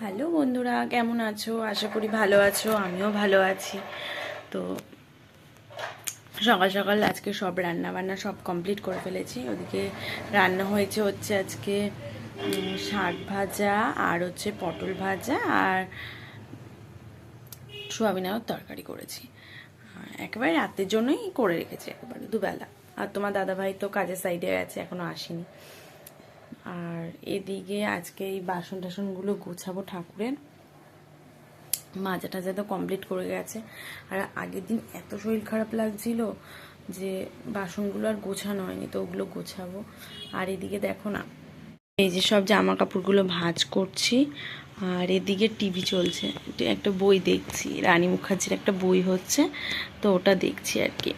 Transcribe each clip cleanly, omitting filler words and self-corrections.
Hello বন্ধুরা, কেমন আছো? আশা করি ভালো আছো, আমিও ভালো আছি। তো সকাল সকাল আজকে সব রান্না বান্না সব কমপ্লিট করে ফেলেছি। ওদিকে রান্না হচ্ছে আজকে শাক ভাজা, আর পটল ভাজা, আর সোয়াবিন আলুর তরকারি করেছি। একেবারে রাতের জন্যই করে রেখেছি, একেবারে দুবেলা। আর তোমার দাদাভাই তো কাজের সাইডে গেছে, এখনো আসেনি। আর এদিকে আজকে এই বাসন টাসনগুলো গোছাবো ঠাকুরের। মাজা টাজা তো কমপ্লিট করে গেছে। আর আগের দিন এত শরীর খারাপ লাগছিল যে বাসনগুলো আর গোছানো হয়নি, তো ওগুলো গোছাবো। আর এদিকে দেখো না, এই যে সব জামা কাপড়গুলো ভাঁজ করছি। আর এদিকে টিভি চলছে, একটা বই দেখছি, রানী মুখার্জির একটা বই হচ্ছে, তো ওটা দেখছি আর কি।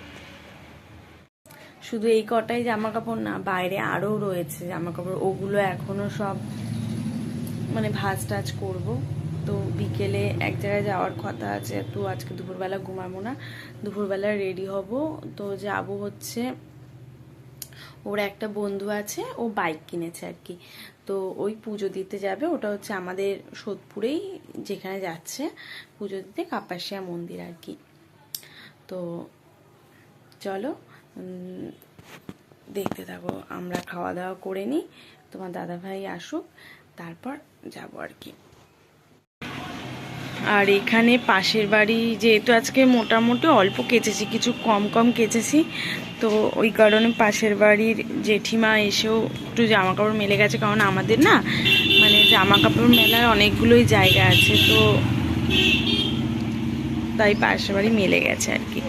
শুধু এই কটাই জামা কাপড় না, বাইরে আরও রয়েছে জামা কাপড়, ওগুলো এখনো সব ভাঁজ টাজ করবো। তো বিকেলে এক জায়গায় যাওয়ার কথা আছে, তো আজকে দুপুরবেলা ঘুমাবো না, দুপুরবেলা রেডি হব। তো যাব ওর একটা বন্ধু আছে, ও বাইক কিনেছে আর কি, তো ওই পুজো দিতে যাবে। ওটা আমাদের সোদপুরেই, যেখানে যাচ্ছে পুজো দিতে, কাপাসিয়া মন্দির আর কি। তো চলো দেখতে থাকো, আমরা খাওয়া দাওয়া করে নিই, তোমার দাদাভাই আসুক, তারপর যাব আর কি। আর এখানে পাশের বাড়ি, যেহেতু আজকে মোটামুটি অল্প কেচেছি, কিছু কম কম কেচেছি, তো ওই কারণে পাশের বাড়ির জেঠিমা এসেও একটু জামা কাপড় মেলে গেছে। কারণ আমাদের না জামা কাপড় মেলার অনেকগুলোই জায়গা আছে, তো তাই পাশের বাড়ি মেলে গেছে আর কি।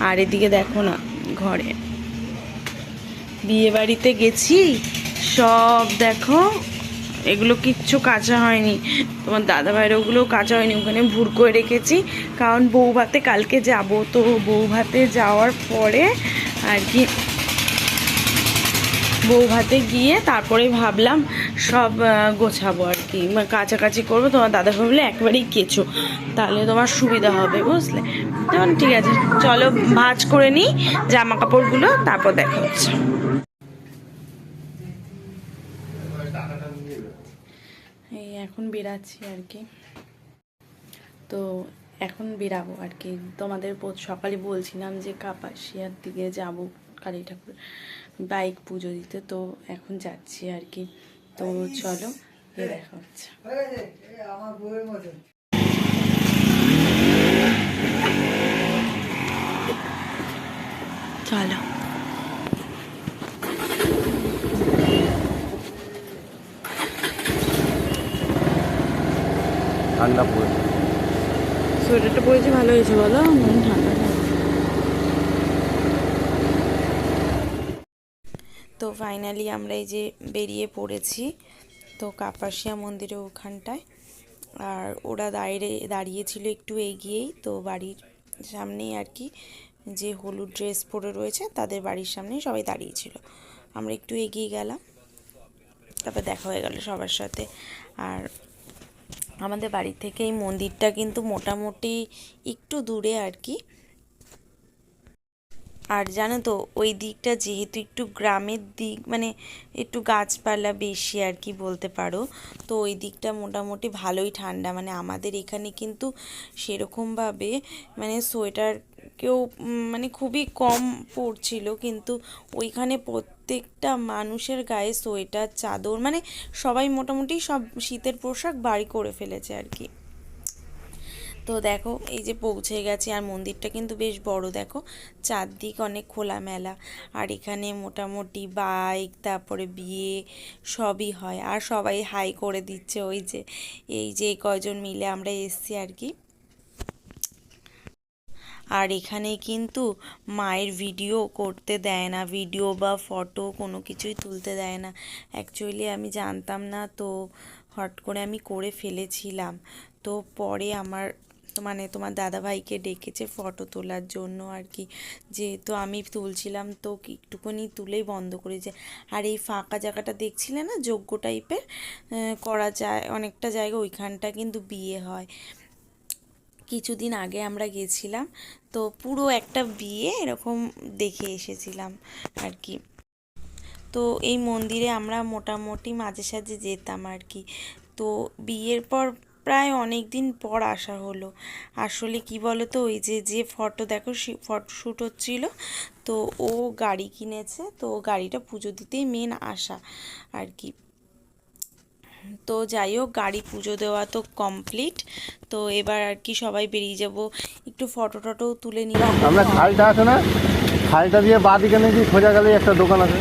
আর এদিকে দেখো না, ঘরে বিয়ে বাড়িতে গেছি, সব দেখো এগুলো কিচ্ছু কাঁচা হয়নি, তোমার দাদাভাইয়ের ওগুলোও কাঁচা হয়নি, ওখানে ভুর করে রেখেছি। কারণ বউ ভাতে কালকে যাব, তো বউ ভাতে যাওয়ার পরে আর কি, বউ ভাতে গিয়ে তারপরে ভাবলাম সব গোছাবো আর কি, কাছাকাছি করবো। তোমার দাদা ভাবলে একবারেই কেচো, তাহলে তোমার সুবিধা হবে, বুঝলে? তখন ঠিক আছে, চলো ভাঁজ করে নিই জামা কাপড়গুলো, তারপর দেখা হচ্ছে। এই এখন বেরাচ্ছি আর কি, তো এখন বেরাবো আর কি। তোমাদের সকালে বলছিলাম যে কাপাসিয়ার দিকে যাব কালী ঠাকুর বাইক পুজো দিতে, তো এখন যাচ্ছি আর কি। তো চলো দেখা হচ্ছে। চলো ঠান্ডা পড়েছে, সোয়েটারটা পরেছি, ভালো হয়েছে বলো, ঠান্ডা। তো ফাইনালি আমরা এই যে বেরিয়ে পড়েছি, তো কাপাসিয়া মন্দিরের ওখানটায়। আর ওরা দাঁড়িয়েছিল একটু এগিয়েই, তো বাড়ির সামনেই আর কি, যে হলুদ ড্রেস পরে রয়েছে তাদের বাড়ির সামনেই সবাই দাঁড়িয়েছিল। আমরা একটু এগিয়ে গেলাম, তারপর দেখা হয়ে গেল সবার সাথে। আর আমাদের বাড়ি থেকে এই মন্দিরটা কিন্তু মোটামুটি একটু দূরে আর কি। আর জানো তো, ওই দিকটা যেহেতু একটু গ্রামের দিক, একটু গাছপালা বেশি আর কি বলতে পারো, তো ওই দিকটা মোটামুটি ভালোই ঠান্ডা। আমাদের এখানে কিন্তু সেরকমভাবে সোয়েটার কেউ খুবই কম পড়ছিল, কিন্তু ওইখানে প্রত্যেকটা মানুষের গায়ে সোয়েটার, চাদর, সবাই মোটামুটি সব শীতের পোশাক বাড়ি করে ফেলেছে আর কি। তো দেখো এই যে পৌঁছে গেছি, আর মন্দিরটা কিন্তু বেশ বড়, দেখো চারদিক অনেক খোলামেলা। আর এখানে মোটামুটি বাইক, তারপরে বিয়ে সবই হয়, আর সবাই হাই করে দিচ্ছে। ওই যে এই যে কয়জন মিলে আমরা এসছি আর কি। আর এখানে কিন্তু মায়ের ভিডিও করতে দেয় না, ভিডিও বা ফটো কোনো কিছুই তুলতে দেয় না। অ্যাকচুয়ালি আমি জানতাম না, তো হট করে আমি করে ফেলেছিলাম। তো পরে আমার তোমার দাদাভাইকে ডেকেছে ফটো তোলার জন্য আর কি, যেহেতু আমি তুলছিলাম তো একটুখানি তুলেই বন্ধ করেছে। আর এই ফাঁকা জায়গাটা দেখছিলে না, যজ্ঞ টাইপের করা যায় অনেকটা জায়গা, ওইখানটা কিন্তু বিয়ে হয়। কিছুদিন আগে আমরা গেছিলাম, তো পুরো একটা বিয়ে এরকম দেখে এসেছিলাম আর কি। তো এই মন্দিরে আমরা মোটামুটি মাঝে সাঝে যেতাম আর কি। তো বিয়ের পর প্রায় অনেক দিন পর আসা হলো। আসলে কি বলো তো, ওই যে ফটো দেখো ফটোশ্যুট হচ্ছিল, তো ও গাড়ি কিনেছে, তো গাড়িটা পুজো দিতেই মেন আসা আর কি। তো যাই হোক, গাড়ি পুজো দেওয়া তো কমপ্লিট। তো এবার আর কি সবাই বেরিয়ে যাব, একটু ফটো টটোও তুলে নিই। আমরা খালটা আছে না, খালটা দিয়ে বাঁ দিকে নাকি খোঁজা গেলে একটা দোকান আছে।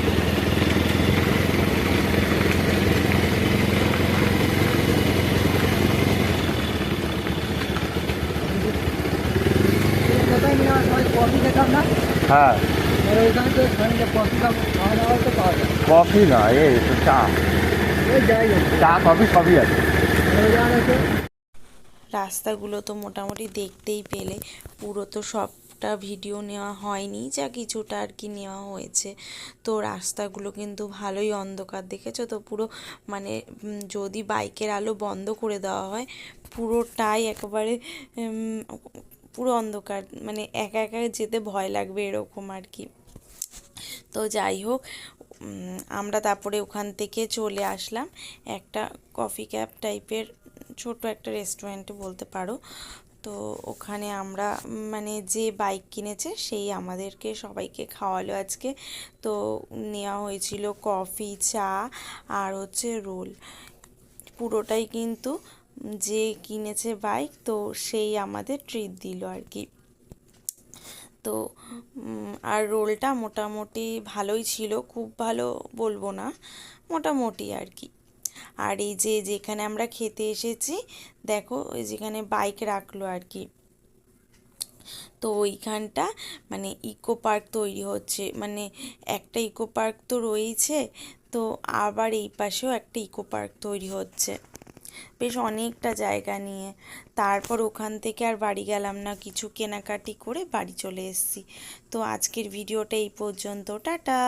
হ্যাঁ, কফি না, এই তো চা, চা কফি সবই আছে। রাস্তাগুলো তো মোটামুটি দেখতেই পেলে, পুরো তো সবটা ভিডিও নেওয়া হয়নি, যা কিছুটা আর কি নেওয়া হয়েছে। তো রাস্তাগুলো কিন্তু ভালোই অন্ধকার, দেখেছো তো পুরো, মানে যদি বাইকের আলো বন্ধ করে দেওয়া হয় পুরোটাই একেবারে উম, পুরো অন্ধকার, মানে একা একা যেতে ভয় লাগবে এরকম আর কি। তো যাই হোক, আমরা তারপরে ওখান থেকে চলে আসলাম একটা কফি ক্যাপ টাইপের ছোট একটা রেস্টুরেন্টে বলতে পারো। তো ওখানে আমরা মানে যে বাইক কিনেছে সেই আমাদেরকে সবাইকে খাওয়ালো আজকে। তো নেওয়া হয়েছিল কফি, চা আর হচ্ছে রোল, পুরোটাই কিন্তু যে কিনেছে বাইক তো সেই আমাদের ট্রিট দিল আর কি। তো আর রোলটা মোটামুটি ভালোই ছিল, খুব ভালো বলবো না, মোটামুটি আর কি। আর এই যে যেখানে আমরা খেতে এসেছি, দেখো ওই যেখানে বাইক রাখলো আর কি, তো ওইখানটা মানে ইকো পার্ক তৈরি হচ্ছে, মানে একটা ইকো পার্ক তো রয়েছে, তো আবার এই পাশেও একটা ইকো পার্ক তৈরি হচ্ছে, বেশ অনেকটা জায়গা নিয়ে। তারপর ওখান থেকে আর বাড়ি গেলাম না, কিছু কেনাকাটি করে বাড়ি চলে এসেছি। তো আজকের ভিডিওটা এই পর্যন্ত, টাটা।